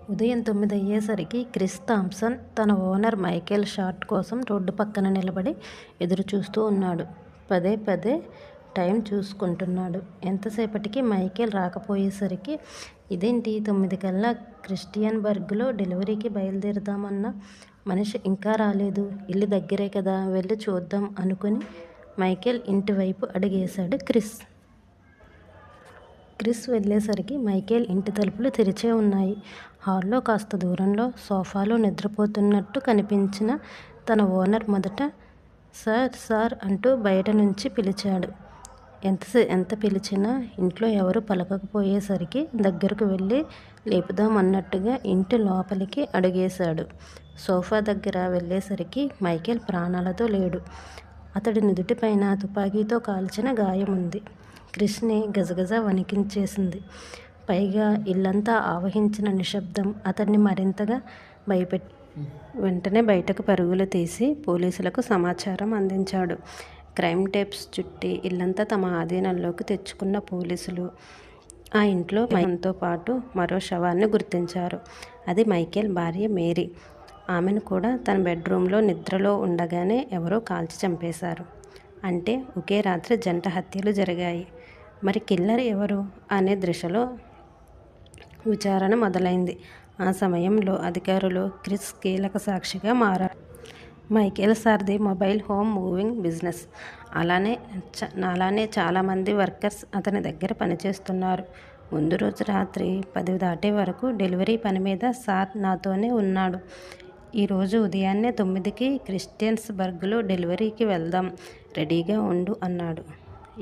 ఉదయం 9 అయ్యేసరికి Chris Thomson తన ఓనర్ మైకేల్ షార్ట్ కోసం రోడ్డు పక్కన నిలబడి ఎదురుచూస్తూ ఉన్నాడు. పదే పదే టైం చూసుకుంటున్నాడు. ఎంతసేపటికి మైకేల్ రాకపోయేసరికి ఇదేంటి 9 కల్లా క్రిస్టియన్బర్గ్లో డెలివరీకి బయలుదేరుదామన్న మనిషి ఇంకా రాలేదు. ఇల్లు దగ్గరే కదా, వెళ్ళి చూద్దాం అనుకుని మైకేల్ ఇంటివైపు అడుగేశాడు క్రిస్. క్రిస్ వెళ్ళేసరికి మైకేల్ ఇంటి తలుపులు తెరిచే ఉన్నాయి. హాల్లో కాస్త దూరంలో సోఫాలో నిద్రపోతున్నట్టు కనిపించిన తన ఓనర్ మొదట సార్ సార్ అంటూ బయట నుంచి పిలిచాడు. ఎంత పిలిచినా ఇంట్లో ఎవరు పలకకపోయేసరికి దగ్గరకు వెళ్ళి లేపుదామన్నట్టుగా ఇంటి లోపలికి అడుగేశాడు. సోఫా దగ్గర వెళ్ళేసరికి మైకేల్ ప్రాణాలతో లేడు. అతడి నుదుటిపైన తుపాకీతో కాల్చిన గాయముంది. క్రిస్ని గజగజ వణికించేసింది. పైగా ఇల్లంతా ఆవహించిన నిశ్శబ్దం అతన్ని మరింతగా భయపెట్టి వెంటనే బయటకు పరుగులు తీసి పోలీసులకు సమాచారం అందించాడు. క్రైమ్ టేప్స్ చుట్టి ఇల్లంతా తమ ఆధీనంలోకి తెచ్చుకున్న పోలీసులు ఆ ఇంట్లో మైకేల్తో పాటు మరో శవాన్ని గుర్తించారు. అది మైకేల్ భార్య మేరీ. ఆమెను కూడా తన బెడ్రూమ్లో నిద్రలో ఉండగానే ఎవరో కాల్చి చంపేశారు. అంటే ఒకే రాత్రి జంట హత్యలు జరిగాయి. మరి కిల్లర్ ఎవరు అనే దిశలో విచారణ మొదలైంది. ఆ సమయంలో అధికారులు క్రిస్ కీలక సాక్షిగా మారారు. మైకేల్ సార్ది మొబైల్ హోమ్ మూవింగ్ బిజినెస్. అలానే చాలామంది వర్కర్స్ అతని దగ్గర పనిచేస్తున్నారు. ముందు రోజు రాత్రి 10 దాటే వరకు డెలివరీ పని మీద సార్ నాతోనే ఉన్నాడు. ఈరోజు ఉదయాన్నే 9కి క్రిస్టియన్స్బర్గ్లో డెలివరీకి వెళ్దాం, రెడీగా ఉండు అన్నాడు.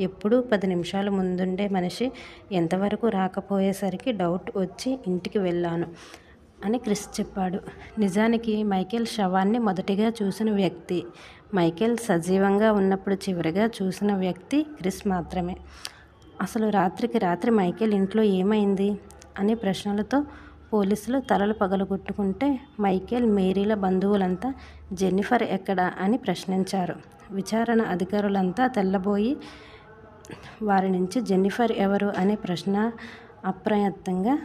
ఎప్పుడూ 10 నిమిషాల ముందుండే మనిషి ఎంతవరకు రాకపోయేసరికి డౌట్ వచ్చి ఇంటికి వెళ్ళాను అని క్రిస్ చెప్పాడు. నిజానికి మైకేల్ శవాన్ని మొదటిగా చూసిన వ్యక్తి, మైకేల్ సజీవంగా ఉన్నప్పుడు చివరిగా చూసిన వ్యక్తి క్రిస్ మాత్రమే. అసలు రాత్రికి రాత్రి మైకేల్ ఇంట్లో ఏమైంది అనే ప్రశ్నలతో పోలీసులు తలలు పగలగొట్టుకుంటే మైకేల్, మేరీల బంధువులంతా జెన్నిఫర్ ఎక్కడా అని ప్రశ్నించారు. విచారణ అధికారులంతా తెల్లబోయి వారి నుంచి జెన్నిఫర్ ఎవరు అనే ప్రశ్న అప్రయత్నంగా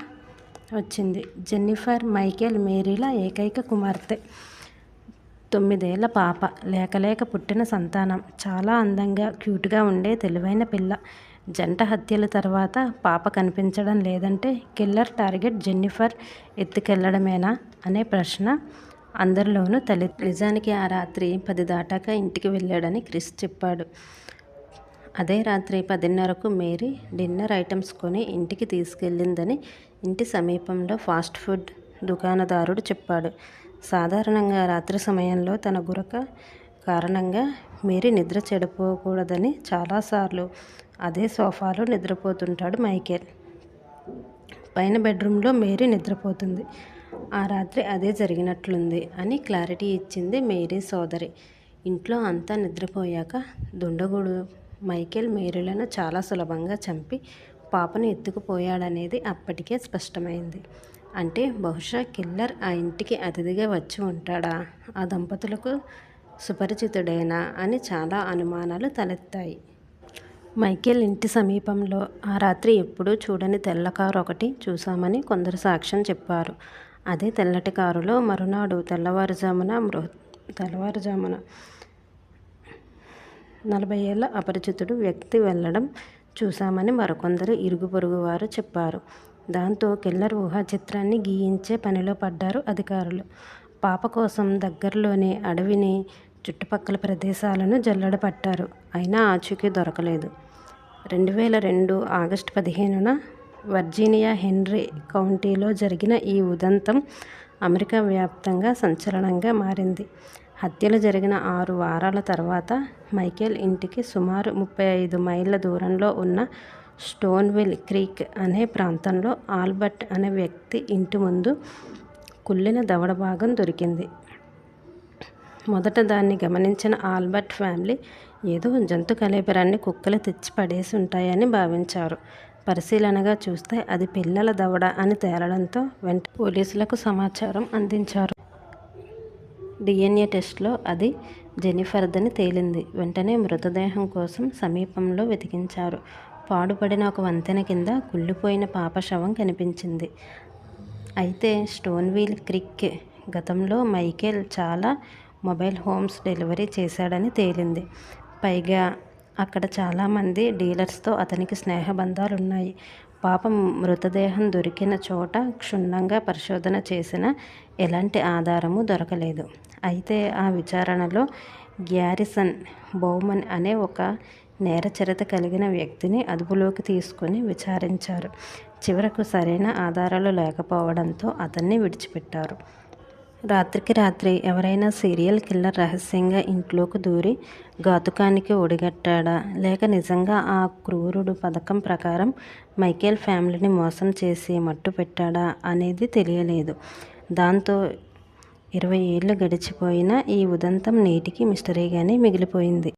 వచ్చింది. జెన్నిఫర్ మైకేల్, మేరీల ఏకైక కుమార్తె. 9 ఏళ్ల పాప. లేక పుట్టిన సంతానం. చాలా అందంగా, క్యూట్గా ఉండే తెలివైన పిల్ల. జంట హత్యల తర్వాత పాప కనిపించడం లేదంటే కిల్లర్ టార్గెట్ జెన్నిఫర్ ఎత్తుకెళ్లడమేనా అనే ప్రశ్న అందరిలోనూ నిజానికి ఆ రాత్రి 10 దాటాక ఇంటికి వెళ్ళాడని క్రిస్ చెప్పాడు. అదే రాత్రి 10:30కు మేరీ డిన్నర్ ఐటమ్స్ కొని ఇంటికి తీసుకెళ్లిందని ఇంటి సమీపంలో ఫాస్ట్ ఫుడ్ దుకాణదారుడు చెప్పాడు. సాధారణంగా రాత్రి సమయంలో తన గురక కారణంగా మేరీ నిద్ర చెడిపోకూడదని చాలాసార్లు అదే సోఫాలో నిద్రపోతుంటాడు మైకేల్. పైన బెడ్రూమ్లో మేరీ నిద్రపోతుంది. ఆ రాత్రి అదే జరిగినట్లుంది అని క్లారిటీ ఇచ్చింది మేరీ సోదరి. ఇంట్లో అంతా నిద్రపోయాక దుండగుడు మైకేల్, మేరీలను చాలా సులభంగా చంపి పాపను ఎత్తుకుపోయాడనేది అప్పటికే స్పష్టమైంది. అంటే బహుశా కిల్లర్ ఆ ఇంటికి అతిథిగా వచ్చి ఉంటాడా, ఆ దంపతులకు సుపరిచితుడేనా అని చాలా అనుమానాలు తలెత్తాయి. మైకేల్ ఇంటి సమీపంలో ఆ రాత్రి ఎప్పుడూ చూడని తెల్ల కారు ఒకటి చూశామని కొందరు సాక్ష్యం చెప్పారు. అదే తెల్లటి కారులో మరునాడు తెల్లవారుజామున 40 ఏళ్ల అపరిచితుడు వ్యక్తి వెళ్లడం చూశామని మరికొందరు ఇరుగు పొరుగు వారు చెప్పారు. దాంతో కిల్లర్ ఊహా చిత్రాన్ని గీయించే పనిలో పడ్డారు అధికారులు. పాప కోసం దగ్గరలోని అడవిని, చుట్టుపక్కల ప్రదేశాలను జల్లెడ పట్టారు. అయినా ఆచూకీ దొరకలేదు. 2002 ఆగస్టు 15న వర్జీనియా హెన్రీ కౌంటీలో జరిగిన ఈ ఉదంతం అమెరికా వ్యాప్తంగా సంచలనంగా మారింది. హత్యలు జరిగిన 6 వారాల తర్వాత మైకేల్ ఇంటికి సుమారు 35 మైళ్ల దూరంలో ఉన్న స్టోన్విల్ క్రీక్ అనే ప్రాంతంలో ఆల్బర్ట్ అనే వ్యక్తి ఇంటి ముందు కుళ్ళిన దవడ భాగం దొరికింది. మొదట దాన్ని గమనించిన ఆల్బర్ట్ ఫ్యామిలీ ఏదో జంతు కళేబరాన్ని కుక్కలు తెచ్చి పడేసి ఉంటాయని భావించారు. పరిశీలనగా చూస్తే అది పిల్లల దవడ అని తేలడంతో వెంటనే పోలీసులకు సమాచారం అందించారు. DNA టెస్ట్లో అది జెన్నిఫర్దని తేలింది. వెంటనే మృతదేహం కోసం సమీపంలో వెతికించారు. పాడుపడిన ఒక వంతెన కింద కుళ్ళిపోయిన పాప శవం కనిపించింది. అయితే స్టోన్విల్ క్రిక్ గతంలో మైకేల్ చాలా మొబైల్ హోమ్స్ డెలివరీ చేశాడని తేలింది. పైగా అక్కడ చాలామంది డీలర్స్తో అతనికి స్నేహబంధాలున్నాయి. పాపం మృతదేహం దొరికిన చోట క్షుణ్ణంగా పరిశోధన చేసినా ఎలాంటి ఆధారమూ దొరకలేదు. అయితే ఆ విచారణలో గ్యారిసన్ బౌమన్ అనే ఒక నేరచరిత కలిగిన వ్యక్తిని అదుపులోకి తీసుకుని విచారించారు. చివరకు సరైన ఆధారాలు లేకపోవడంతో అతన్ని విడిచిపెట్టారు. రాత్రికి రాత్రి ఎవరైనా సీరియల్ కిల్లర్ రహస్యంగా ఇంట్లోకి దూరి ఘాతుకానికి ఒడిగట్టాడా, లేక నిజంగా ఆ క్రూరుడు పథకం ప్రకారం మైకేల్ ఫ్యామిలీని మోసం చేసి మట్టుపెట్టాడా అనేది తెలియలేదు. దాంతో 20 ఏళ్లు గడిచిపోయినా ఈ ఉదంతం నేటికీ మిస్టరీగానే మిగిలిపోయింది.